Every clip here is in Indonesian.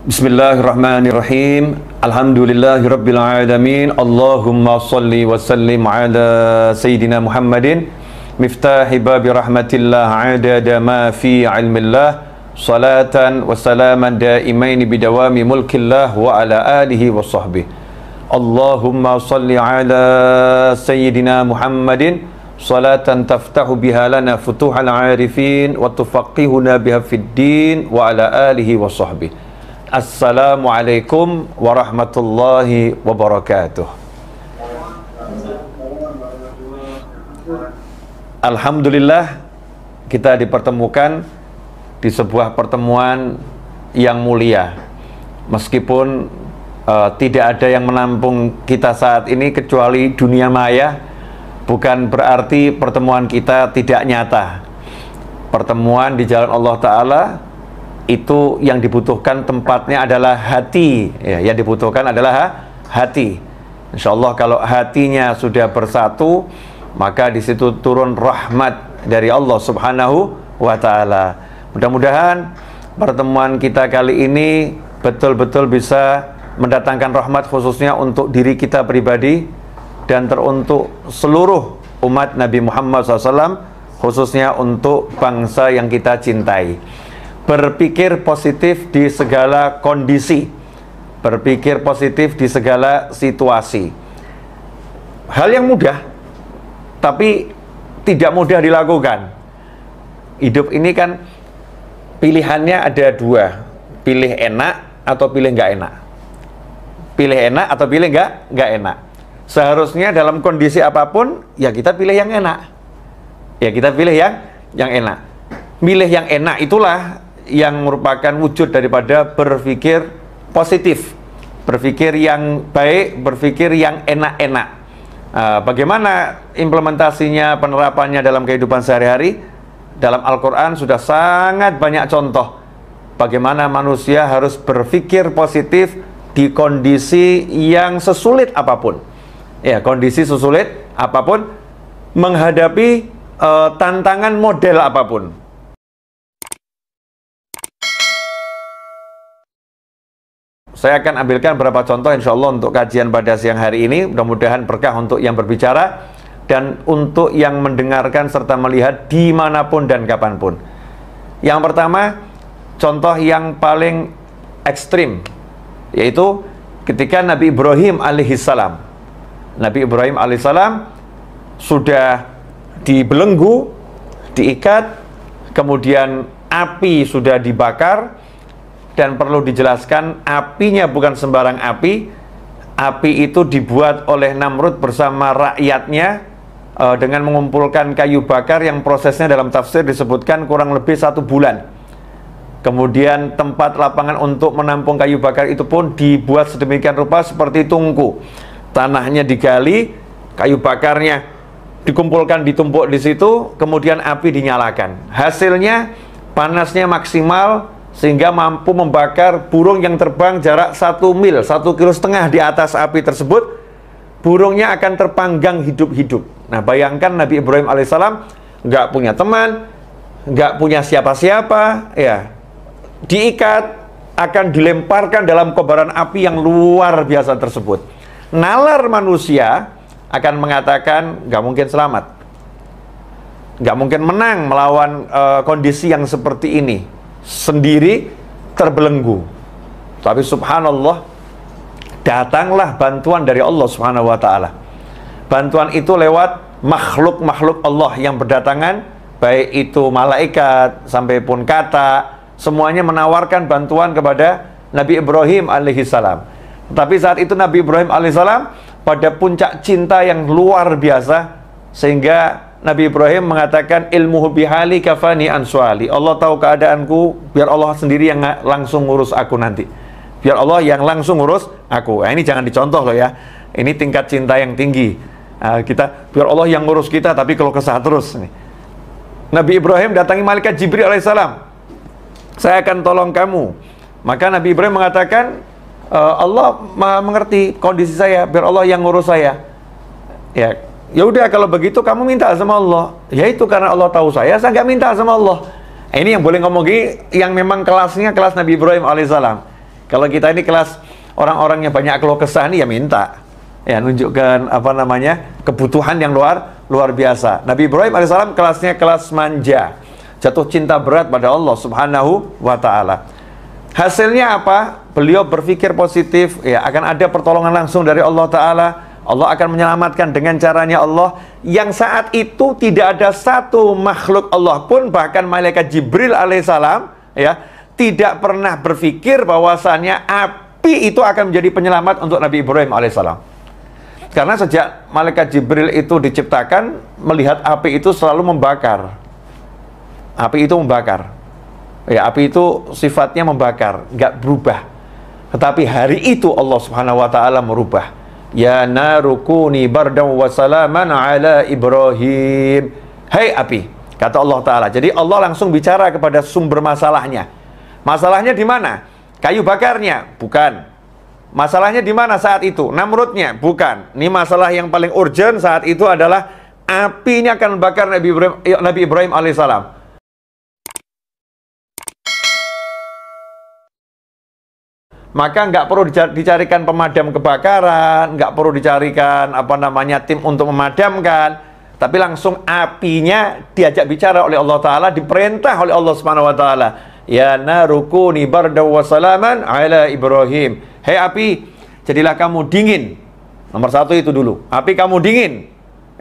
Bismillahirrahmanirrahim. Alhamdulillahirabbil alamin. Allahumma shalli wa sallim ala sayyidina Muhammadin miftahi babi rahmatillah adada ma fi ilmillah salatan wa salaman daimain bidawami mulkillah wa ala alihi wa sahbihi. Allahumma shalli ala sayyidina Muhammadin salatan taftahu biha lana futuhal arifin wa tufaqihuna biha fid din wa ala alihi wa sahbihi. Assalamualaikum warahmatullahi wabarakatuh. Alhamdulillah kita dipertemukan di sebuah pertemuan yang mulia. Meskipun tidak ada yang menampung kita saat ini kecuali dunia maya, bukan berarti pertemuan kita tidak nyata. Pertemuan di jalan Allah Ta'ala itu yang dibutuhkan tempatnya adalah hati, ya, yang dibutuhkan adalah hati. Insya Allah kalau hatinya sudah bersatu, maka di situ turun rahmat dari Allah Subhanahu wa Ta'ala. Mudah-mudahan pertemuan kita kali ini betul-betul bisa mendatangkan rahmat khususnya untuk diri kita pribadi dan teruntuk seluruh umat Nabi Muhammad SAW, khususnya untuk bangsa yang kita cintai. Berpikir positif di segala kondisi, berpikir positif di segala situasi. Hal yang mudah, tapi tidak mudah dilakukan. Hidup ini kan pilihannya ada dua, pilih enak atau pilih nggak enak. Pilih enak atau pilih nggak enak. Seharusnya dalam kondisi apapun, ya kita pilih yang enak. Ya kita pilih yang enak. Milih yang enak itulah yang merupakan wujud daripada berpikir positif, berpikir yang baik, berpikir yang enak-enak. Bagaimana implementasinya, penerapannya dalam kehidupan sehari-hari? Dalam Al-Quran sudah sangat banyak contoh bagaimana manusia harus berpikir positif di kondisi yang sesulit apapun. Ya, kondisi sesulit apapun, menghadapi tantangan model apapun. Saya akan ambilkan beberapa contoh insya Allah untuk kajian pada siang hari ini. Mudah-mudahan berkah untuk yang berbicara dan untuk yang mendengarkan serta melihat dimanapun dan kapanpun. Yang pertama, contoh yang paling ekstrim, yaitu ketika Nabi Ibrahim alaihissalam. Nabi Ibrahim alaihissalam sudah dibelenggu, diikat, kemudian api sudah dibakar. Dan perlu dijelaskan, apinya bukan sembarang api. Api itu dibuat oleh Namrud bersama rakyatnya dengan mengumpulkan kayu bakar yang prosesnya dalam tafsir disebutkan kurang lebih 1 bulan. Kemudian tempat lapangan untuk menampung kayu bakar itu pun dibuat sedemikian rupa seperti tungku. Tanahnya digali, kayu bakarnya dikumpulkan, ditumpuk di situ, kemudian api dinyalakan. Hasilnya panasnya maksimal sehingga mampu membakar burung yang terbang jarak 1 mil, 1,5 kilo di atas api tersebut. Burungnya akan terpanggang hidup-hidup. Nah, bayangkan Nabi Ibrahim alaihissalam nggak punya teman, nggak punya siapa-siapa, ya, diikat, akan dilemparkan dalam kobaran api yang luar biasa tersebut. Nalar manusia akan mengatakan nggak mungkin selamat, nggak mungkin menang melawan kondisi yang seperti ini, sendiri terbelenggu. Tapi subhanallah, datanglah bantuan dari Allah Subhanahu wa Ta'ala. Bantuan itu lewat makhluk-makhluk Allah yang berdatangan, baik itu malaikat sampai pun kata, semuanya menawarkan bantuan kepada Nabi Ibrahim alaihissalam. Tapi saat itu Nabi Ibrahim alaihissalam pada puncak cinta yang luar biasa, sehingga Nabi Ibrahim mengatakan, ilmuhu bihali kafani answali. Allah tahu keadaanku, biar Allah sendiri yang langsung ngurus aku nanti. Biar Allah yang langsung ngurus aku. Nah, ini jangan dicontoh loh ya. Ini tingkat cinta yang tinggi. Kita biar Allah yang ngurus kita, tapi kalau kesah terus. Nabi Ibrahim datangi malaikat Jibril alaihissalam. Saya akan tolong kamu. Maka Nabi Ibrahim mengatakan, Allah mengerti kondisi saya, biar Allah yang ngurus saya. Ya udah, kalau begitu kamu minta sama Allah. Ya itu karena Allah tahu saya nggak minta sama Allah. Ini yang boleh ngomong gini, yang memang kelasnya kelas Nabi Ibrahim alaihissalam. Kalau kita ini kelas orang-orang yang banyak keluh kesah nih, ya minta. Ya, nunjukkan kebutuhan yang luar biasa. Nabi Ibrahim alaihissalam kelasnya kelas manja, jatuh cinta berat pada Allah Subhanahu wa taala. Hasilnya apa? Beliau berpikir positif, ya akan ada pertolongan langsung dari Allah taala. Allah akan menyelamatkan dengan caranya Allah, yang saat itu tidak ada satu makhluk Allah pun, bahkan malaikat Jibril alaihissalam, ya, tidak pernah berpikir bahwasannya api itu akan menjadi penyelamat untuk Nabi Ibrahim alaihissalam. Karena sejak malaikat Jibril itu diciptakan, melihat api itu selalu membakar. Api itu membakar. Ya, api itu sifatnya membakar, nggak berubah. Tetapi hari itu Allah Subhanahu wa taala merubah. Ya narukuni bardan wa salaman ala Ibrahim. Hai api, kata Allah taala. Jadi Allah langsung bicara kepada sumber masalahnya. Masalahnya di mana? Kayu bakarnya? Bukan. Masalahnya di mana saat itu? Namrudnya? Bukan. Ini masalah yang paling urgent saat itu adalah api ini akan membakar Nabi Ibrahim alaihissalam. Maka nggak perlu dicarikan pemadam kebakaran, nggak perlu dicarikan tim untuk memadamkan, tapi langsung apinya diajak bicara oleh Allah Ta'ala, diperintah oleh Allah Subhanahu Wa Ta'ala. Ya narukuni bardaw wa salaman ala Ibrahim. Hei api, jadilah kamu dingin. Nomor satu itu dulu. Api kamu dingin.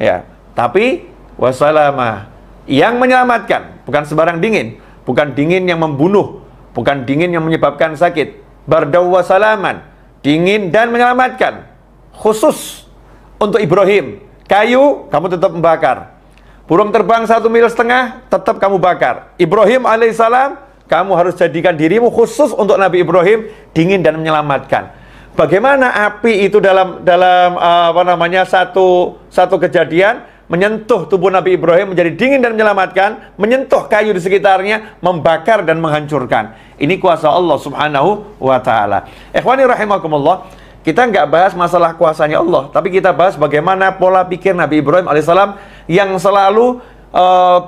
Ya, tapi wasalama, yang menyelamatkan, bukan sembarang dingin, bukan dingin yang membunuh, bukan dingin yang menyebabkan sakit. Bardaw wa salaman, dingin dan menyelamatkan. Khusus untuk Ibrahim. Kayu kamu tetap membakar. Burung terbang 1,5 mil tetap kamu bakar. Ibrahim alaihissalam, kamu harus jadikan dirimu khusus untuk Nabi Ibrahim, dingin dan menyelamatkan. Bagaimana api itu dalam satu kejadian menyentuh tubuh Nabi Ibrahim menjadi dingin dan menyelamatkan, menyentuh kayu di sekitarnya, membakar dan menghancurkan. Ini kuasa Allah Subhanahu wa taala. Ikhwani rahimakumullah, kita nggak bahas masalah kuasanya Allah, tapi kita bahas bagaimana pola pikir Nabi Ibrahim alaihissalam yang selalu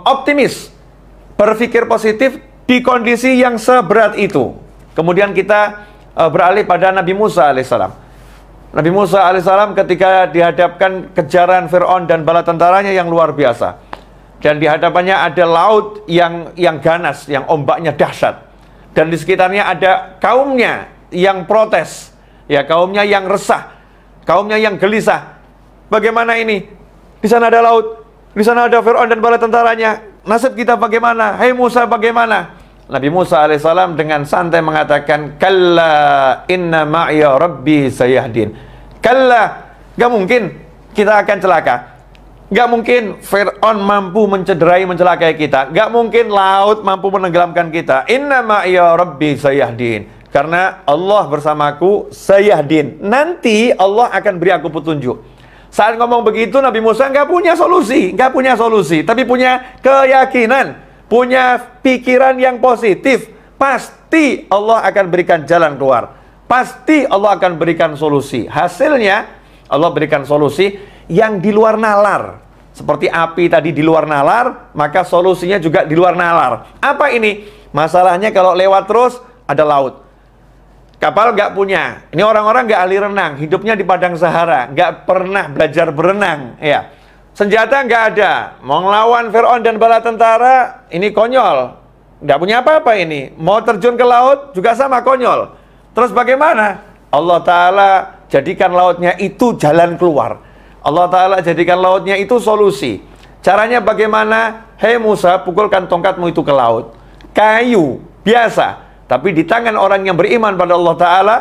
optimis, berpikir positif di kondisi yang seberat itu. Kemudian kita beralih pada Nabi Musa alaihissalam. Nabi Musa alaihissalam ketika dihadapkan kejaran Fir'aun dan bala tentaranya yang luar biasa, dan di hadapannya ada laut yang ganas, yang ombaknya dahsyat, dan di sekitarnya ada kaumnya yang protes, ya, kaumnya yang resah, kaumnya yang gelisah. Bagaimana ini? Di sana ada laut, di sana ada Fir'aun dan bala tentaranya. Nasib kita bagaimana? Hai Musa, bagaimana? Nabi Musa alaihissalam dengan santai mengatakan, kalla inna ma'iya rabbi sayahdin. Kalla, gak mungkin kita akan celaka. Gak mungkin Fir'aun mampu mencelakai kita. Gak mungkin laut mampu menenggelamkan kita. Inna ma'iya rabbi sayahdin. Karena Allah bersamaku, sayahdin. Nanti Allah akan beri aku petunjuk. Saat ngomong begitu, Nabi Musa nggak punya solusi, tapi punya keyakinan, punya pikiran yang positif. Pasti Allah akan berikan jalan keluar, pasti Allah akan berikan solusi. Hasilnya Allah berikan solusi yang di luar nalar. Seperti api tadi di luar nalar, maka solusinya juga di luar nalar. Apa ini? Masalahnya kalau lewat terus ada laut. Kapal nggak punya. Ini orang-orang nggak ahli renang, hidupnya di padang Sahara, nggak pernah belajar berenang. Ya, senjata nggak ada. Mau ngelawan Fir'aun dan bala tentara, ini konyol. Nggak punya apa-apa ini. Mau terjun ke laut juga sama konyol. Terus bagaimana? Allah Ta'ala jadikan lautnya itu jalan keluar. Allah Ta'ala jadikan lautnya itu solusi. Caranya bagaimana? Hei Musa, pukulkan tongkatmu itu ke laut. Kayu biasa, tapi di tangan orang yang beriman pada Allah Ta'ala,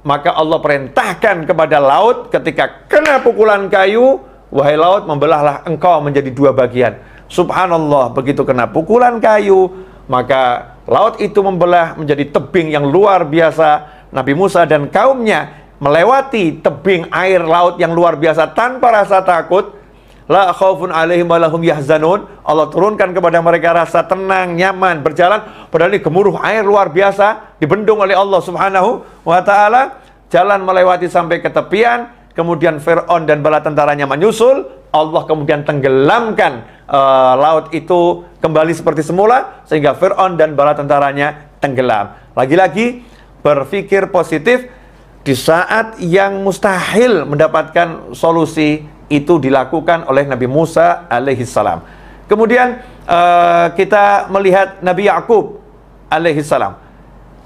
maka Allah perintahkan kepada laut ketika kena pukulan kayu, wahai laut, membelahlah engkau menjadi 2 bagian. Subhanallah, begitu kena pukulan kayu, maka laut itu membelah menjadi tebing yang luar biasa. Nabi Musa dan kaumnya melewati tebing air laut yang luar biasa tanpa rasa takut. La khaufun alaihim wa lahum yahzanun. Allah turunkan kepada mereka rasa tenang, nyaman, berjalan. Padahal ini gemuruh air luar biasa, dibendung oleh Allah Subhanahu wa ta'ala. Jalan melewati sampai ke tepian. Kemudian Fir'aun dan bala tentaranya menyusul. Allah kemudian tenggelamkan laut itu kembali seperti semula, sehingga Fir'aun dan bala tentaranya tenggelam. Lagi-lagi berpikir positif di saat yang mustahil mendapatkan solusi, itu dilakukan oleh Nabi Musa alaihissalam. Kemudian kita melihat Nabi Yakub alaihissalam.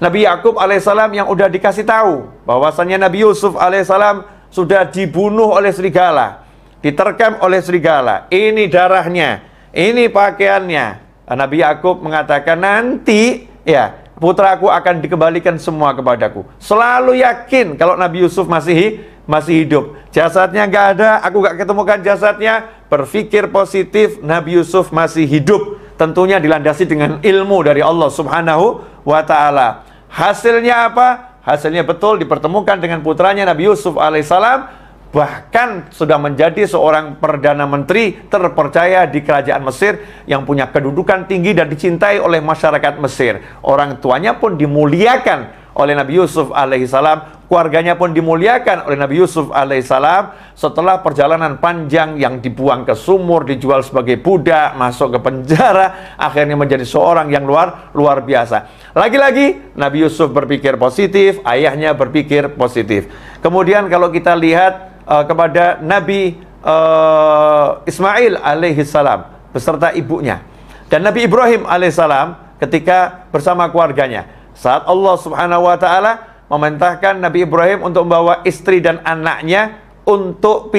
Nabi Yakub alaihissalam yang udah dikasih tahu bahwasannya Nabi Yusuf alaihissalam sudah dibunuh oleh serigala, diterkam oleh serigala. Ini darahnya, ini pakaiannya. Nabi Yakub mengatakan, nanti ya putraku akan dikembalikan semua kepadaku. Selalu yakin kalau Nabi Yusuf masih hidup. Jasadnya nggak ada, aku nggak ketemukan jasadnya. Berpikir positif, Nabi Yusuf masih hidup. Tentunya dilandasi dengan ilmu dari Allah Subhanahu wa Ta'ala. Hasilnya apa? Hasilnya betul dipertemukan dengan putranya Nabi Yusuf alaihissalam, bahkan sudah menjadi seorang perdana menteri terpercaya di kerajaan Mesir yang punya kedudukan tinggi dan dicintai oleh masyarakat Mesir. Orang tuanya pun dimuliakan oleh Nabi Yusuf alaihissalam, keluarganya pun dimuliakan oleh Nabi Yusuf alaihissalam. Setelah perjalanan panjang yang dibuang ke sumur, dijual sebagai budak, masuk ke penjara, akhirnya menjadi seorang yang luar biasa. Lagi-lagi Nabi Yusuf berpikir positif, ayahnya berpikir positif. Kemudian kalau kita lihat kepada Nabi Ismail alaihissalam beserta ibunya, dan Nabi Ibrahim alaihissalam ketika bersama keluarganya, saat Allah Subhanahu wa Ta'ala memerintahkan Nabi Ibrahim untuk membawa istri dan anaknya untuk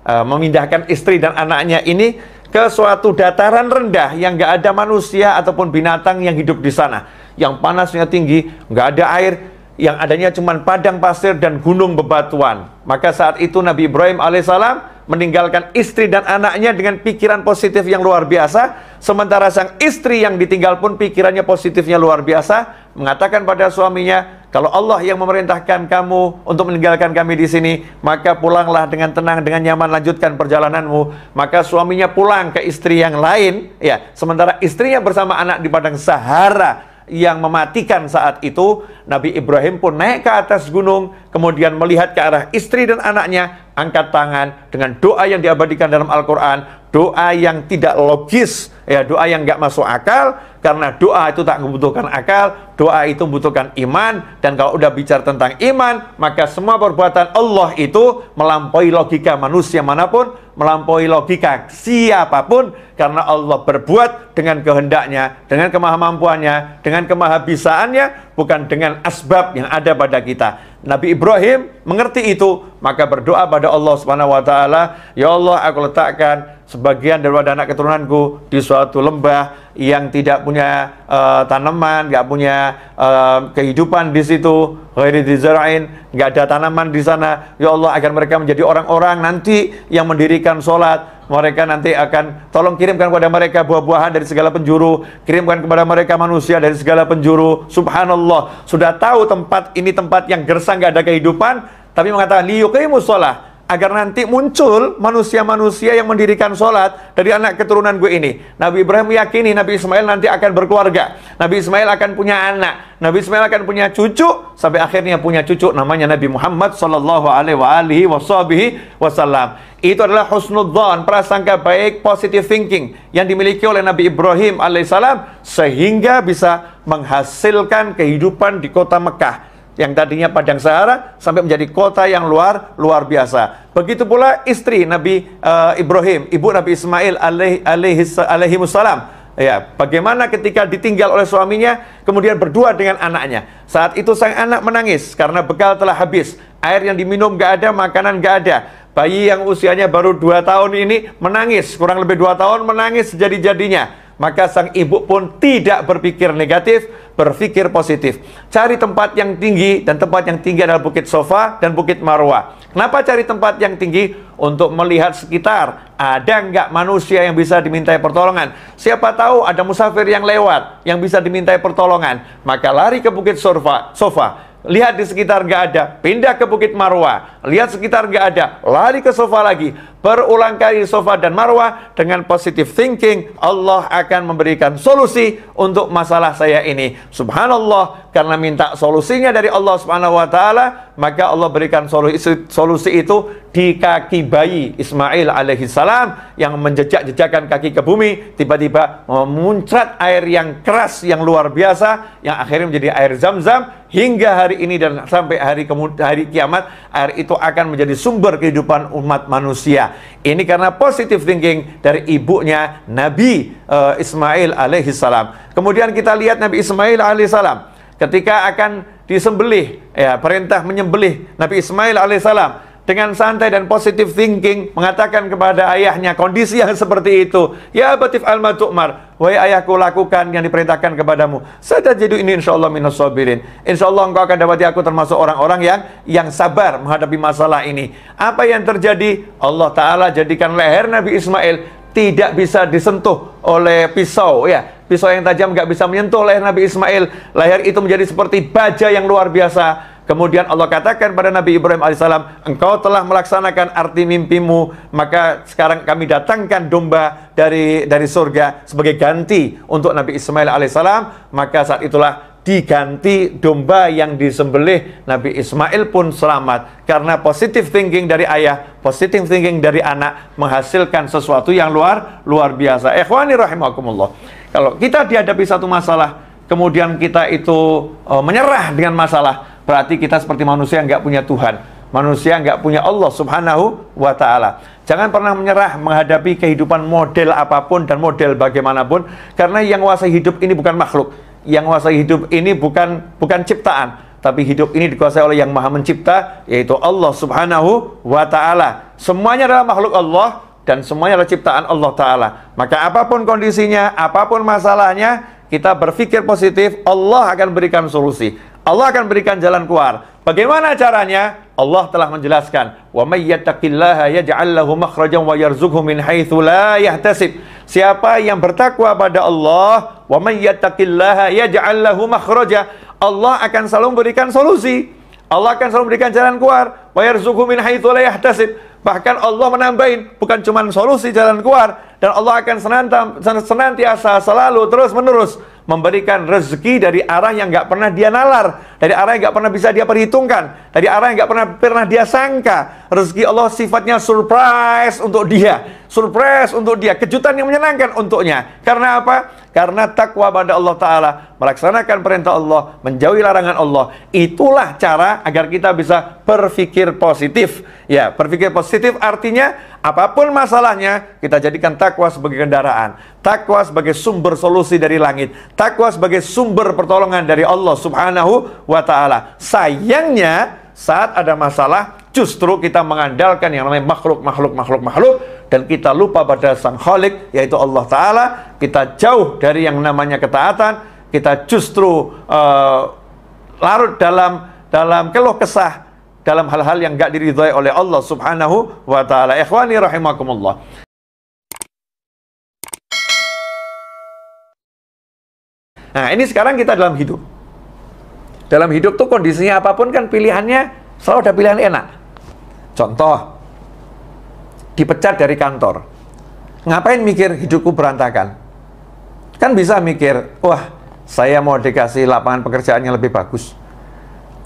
memindahkan istri dan anaknya ini ke suatu dataran rendah yang nggak ada manusia ataupun binatang yang hidup di sana, yang panasnya tinggi, nggak ada air, yang adanya cuma padang pasir dan gunung bebatuan. Maka saat itu Nabi Ibrahim alaihissalam meninggalkan istri dan anaknya dengan pikiran positif yang luar biasa. Sementara sang istri yang ditinggal pun pikirannya positifnya luar biasa, mengatakan pada suaminya, kalau Allah yang memerintahkan kamu untuk meninggalkan kami di sini, maka pulanglah dengan tenang, dengan nyaman, lanjutkan perjalananmu. Maka suaminya pulang ke istri yang lain, ya. Sementara istrinya bersama anak di padang Sahara yang mematikan saat itu. Nabi Ibrahim pun naik ke atas gunung, kemudian melihat ke arah istri dan anaknya, angkat tangan dengan doa yang diabadikan dalam Al-Quran, doa yang tidak logis, ya, doa yang nggak masuk akal, karena doa itu tak membutuhkan akal, doa itu membutuhkan iman. Dan kalau udah bicara tentang iman, maka semua perbuatan Allah itu melampaui logika manusia manapun, melampaui logika siapapun, karena Allah berbuat dengan kehendaknya, dengan kemahamampuannya, dengan kemahabisaannya, bukan dengan asbab yang ada pada kita. Nabi Ibrahim mengerti itu, maka berdoa pada Allah Subhanahu wa Ta'ala, ya Allah, aku letakkan sebagian daripada anak keturunanku di suatu lembah yang tidak punya tanaman, nggak punya kehidupan di situ, ghairi dzar'in, nggak ada tanaman di sana. Ya Allah, agar mereka menjadi orang-orang nanti yang mendirikan sholat. Mereka nanti akan, tolong kirimkan kepada mereka buah-buahan dari segala penjuru, kirimkan kepada mereka manusia dari segala penjuru. Subhanallah, sudah tahu tempat ini tempat yang gersang, nggak ada kehidupan, tapi mengatakan liyuqimus shalah, agar nanti muncul manusia-manusia yang mendirikan sholat dari anak keturunan gue ini. Nabi Ibrahim meyakini Nabi Ismail nanti akan berkeluarga, Nabi Ismail akan punya anak, Nabi Ismail akan punya cucu, sampai akhirnya punya cucu namanya Nabi Muhammad sallallahu alaihi wasallam. Itu adalah husnudzon, prasangka baik, positive thinking yang dimiliki oleh Nabi Ibrahim alaihissalam, sehingga bisa menghasilkan kehidupan di kota Mekah yang tadinya padang Sahara sampai menjadi kota yang luar biasa. Begitu pula istri Nabi Ibrahim, ibu Nabi Ismail alaihi wassalam. Ya, bagaimana ketika ditinggal oleh suaminya, kemudian berdua dengan anaknya. Saat itu sang anak menangis karena bekal telah habis, air yang diminum nggak ada, makanan nggak ada. Bayi yang usianya baru 2 tahun ini menangis, kurang lebih 2 tahun menangis sejadi-jadinya. Maka sang ibu pun tidak berpikir negatif, berpikir positif. Cari tempat yang tinggi, dan tempat yang tinggi adalah Bukit Sofa dan Bukit Marwah. Kenapa cari tempat yang tinggi? Untuk melihat sekitar, ada nggak manusia yang bisa dimintai pertolongan. Siapa tahu ada musafir yang lewat, yang bisa dimintai pertolongan. Maka lari ke Bukit Sofa. Lihat di sekitar nggak ada, pindah ke Bukit Marwah. Lihat sekitar nggak ada, lari ke Sofa lagi. Berulang kali Sofa dan Marwah dengan positive thinking, Allah akan memberikan solusi untuk masalah saya ini. Subhanallah, karena minta solusinya dari Allah Subhanahu wa Ta'ala, maka Allah berikan solusi itu di kaki bayi Ismail alaihissalam yang menjejak-jejakkan kaki ke bumi. Tiba-tiba memuncrat air yang keras yang luar biasa, yang akhirnya menjadi air Zam-Zam hingga hari ini dan sampai hari kiamat, air itu akan menjadi sumber kehidupan umat manusia. Ini karena positive thinking dari ibunya Nabi Ismail alaihissalam. Kemudian kita lihat Nabi Ismail alaihissalam ketika akan disembelih, ya, perintah menyembelih Nabi Ismail alaihissalam dengan santai dan positive thinking mengatakan kepada ayahnya kondisi yang seperti itu, ya batif al-ma tu'mar, wahai ayahku, lakukan yang diperintahkan kepadamu. Satajidu ini insyaallah minas sabirin. Insyaallah engkau akan dapati aku termasuk orang-orang yang sabar menghadapi masalah ini. Apa yang terjadi? Allah Ta'ala jadikan leher Nabi Ismail tidak bisa disentuh oleh pisau, ya. Pisau yang tajam nggak bisa menyentuh leher Nabi Ismail. Leher itu menjadi seperti baja yang luar biasa. Kemudian Allah katakan pada Nabi Ibrahim alaihissalam, engkau telah melaksanakan arti mimpimu, maka sekarang kami datangkan domba dari surga sebagai ganti untuk Nabi Ismail alaihissalam. Maka saat itulah diganti domba yang disembelih. Nabi Ismail pun selamat karena positive thinking dari ayah, positive thinking dari anak menghasilkan sesuatu yang luar biasa. Ikhwani rahimakumullah. Kalau kita dihadapi satu masalah, kemudian kita itu menyerah dengan masalah, berarti kita seperti manusia yang nggak punya Tuhan, manusia nggak punya Allah subhanahu wa ta'ala. Jangan pernah menyerah menghadapi kehidupan model apapun dan model bagaimanapun, karena yang menguasai hidup ini bukan makhluk, yang menguasai hidup ini bukan ciptaan, tapi hidup ini dikuasai oleh yang maha mencipta, yaitu Allah subhanahu wa ta'ala. Semuanya adalah makhluk Allah dan semuanya adalah ciptaan Allah Ta'ala. Maka apapun kondisinya, apapun masalahnya, kita berpikir positif, Allah akan berikan solusi, Allah akan berikan jalan keluar. Bagaimana caranya? Allah telah menjelaskan, wa may yattaqillaha yaj'al lahu makhrajan wa yarzuqhu min haitsu la yahtasib. Siapa yang bertakwa pada Allah, wa may yattaqillaha yaj'al lahu makhraja, Allah akan selalu memberikan solusi, Allah akan selalu memberikan jalan keluar. Wa yarzuqhu min haitsu la yahtasib. Bahkan Allah menambahin, bukan cuma solusi, jalan keluar, dan Allah akan senantiasa selalu terus menerus memberikan rezeki dari arah yang nggak pernah dia nalar, dari arah yang nggak pernah bisa dia perhitungkan, dari arah yang nggak pernah dia sangka. Rezeki Allah sifatnya surprise untuk dia, surprise untuk dia, kejutan yang menyenangkan untuknya. Karena apa? Karena takwa pada Allah Ta'ala, melaksanakan perintah Allah, menjauhi larangan Allah. Itulah cara agar kita bisa berpikir positif. Ya, berpikir positif artinya apapun masalahnya, kita jadikan takwa sebagai kendaraan, takwa sebagai sumber solusi dari langit, takwa sebagai sumber pertolongan dari Allah Subhanahu wa Ta'ala. Sayangnya, saat ada masalah, justru kita mengandalkan yang namanya makhluk, dan kita lupa pada Sang Khalik, yaitu Allah Ta'ala. Kita jauh dari yang namanya ketaatan, kita justru larut dalam keluh kesah, dalam hal-hal yang gak diridhai oleh Allah Subhanahu wa Ta'ala. Ikhwani rahimakumullah. Nah, ini sekarang kita dalam hidup. Dalam hidup tuh kondisinya apapun kan pilihannya selalu ada pilihan enak. Contoh, dipecat dari kantor. Ngapain mikir hidupku berantakan? Kan bisa mikir, wah, saya mau dikasih lapangan pekerjaan yang lebih bagus.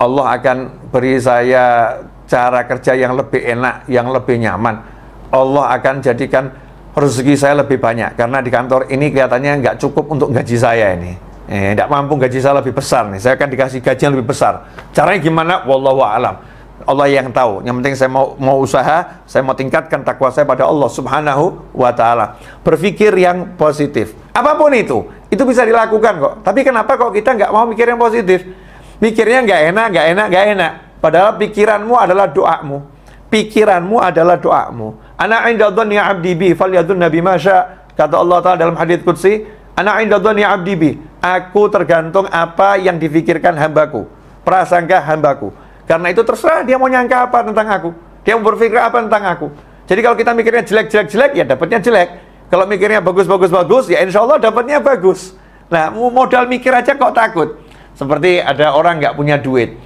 Allah akan beri saya cara kerja yang lebih enak, yang lebih nyaman. Allah akan jadikan rezeki saya lebih banyak, karena di kantor ini kelihatannya nggak cukup untuk gaji saya ini. Nggak mampu, gaji saya lebih besar nih. Saya akan dikasih gaji yang lebih besar. Caranya gimana? Wallahu a'lam. Allah yang tahu. Yang penting saya mau usaha, saya mau tingkatkan takwa saya pada Allah Subhanahu wa Ta'ala. Berpikir yang positif. Apapun itu bisa dilakukan kok. Tapi kenapa kok kita nggak mau mikir yang positif? Mikirnya nggak enak. Padahal pikiranmu adalah doamu. Pikiranmu adalah doamu. Ana 'inda dhanni 'abdi bi falyadhunna bima syaa. Kata Allah Ta'ala dalam hadits qudsi, ana 'inda dhanni 'abdi bi. Aku tergantung apa yang difikirkan hambaku, prasangka hambaku. Karena itu terserah dia mau nyangka apa tentang aku, dia mau berpikir apa tentang aku. Jadi kalau kita mikirnya jelek, ya dapatnya jelek. Kalau mikirnya bagus, ya insya Allah dapatnya bagus. Nah, modal mikir aja kok takut. Seperti ada orang nggak punya duit,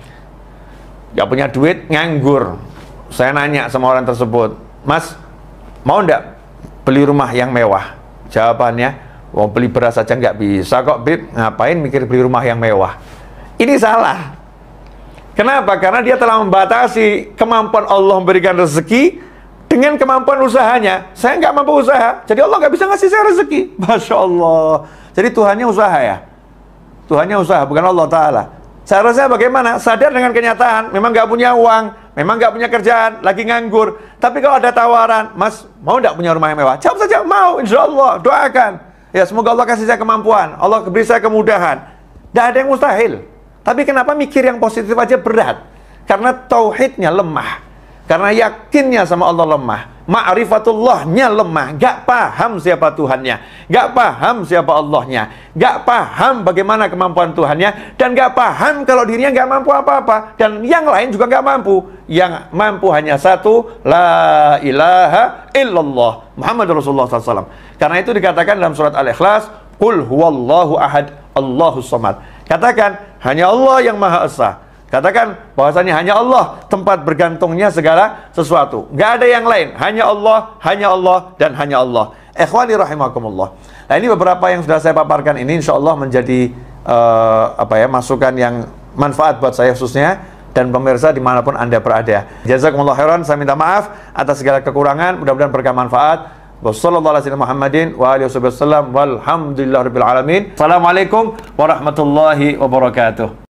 nganggur. Saya nanya sama orang tersebut, Mas, mau nggak beli rumah yang mewah? Jawabannya, mau beli beras aja nggak bisa kok, Bib. Ngapain mikir beli rumah yang mewah? Ini salah. Kenapa? Karena dia telah membatasi kemampuan Allah memberikan rezeki dengan kemampuan usahanya. Saya nggak mampu usaha, jadi Allah nggak bisa ngasih saya rezeki. Masya Allah. Jadi Tuhannya usaha ya? Tuhannya usaha, bukan Allah Ta'ala. Seharusnya bagaimana? Sadar dengan kenyataan, memang nggak punya uang, memang nggak punya kerjaan, lagi nganggur. Tapi kalau ada tawaran, Mas, mau nggak punya rumah yang mewah? Jawab saja, mau, insya Allah, doakan. Ya, semoga Allah kasih saya kemampuan, Allah beri saya kemudahan. Nggak ada yang mustahil. Tapi kenapa mikir yang positif aja berat? Karena tauhidnya lemah. Karena yakinnya sama Allah lemah, ma'rifatullahnya lemah, gak paham siapa Tuhannya, gak paham siapa Allahnya, gak paham bagaimana kemampuan Tuhannya, dan gak paham kalau dirinya gak mampu apa-apa, dan yang lain juga gak mampu. Yang mampu hanya satu, la ilaha illallah, Muhammad Rasulullah SAW. Karena itu dikatakan dalam surat Al-Ikhlas, Qul huwallahu ahad, Allahus samad. Katakan, hanya Allah yang Maha Esa. Katakan bahwasanya hanya Allah tempat bergantungnya segala sesuatu. Nggak ada yang lain. Hanya Allah, dan hanya Allah. Ikhwani rahimakumullah. Nah, ini beberapa yang sudah saya paparkan ini insya Allah menjadi masukan yang manfaat buat saya khususnya dan pemirsa dimanapun Anda berada. Jazakumullah khairan. Saya minta maaf atas segala kekurangan. Mudah-mudahan berkah manfaat. Wassalamualaikum warahmatullahi wabarakatuh.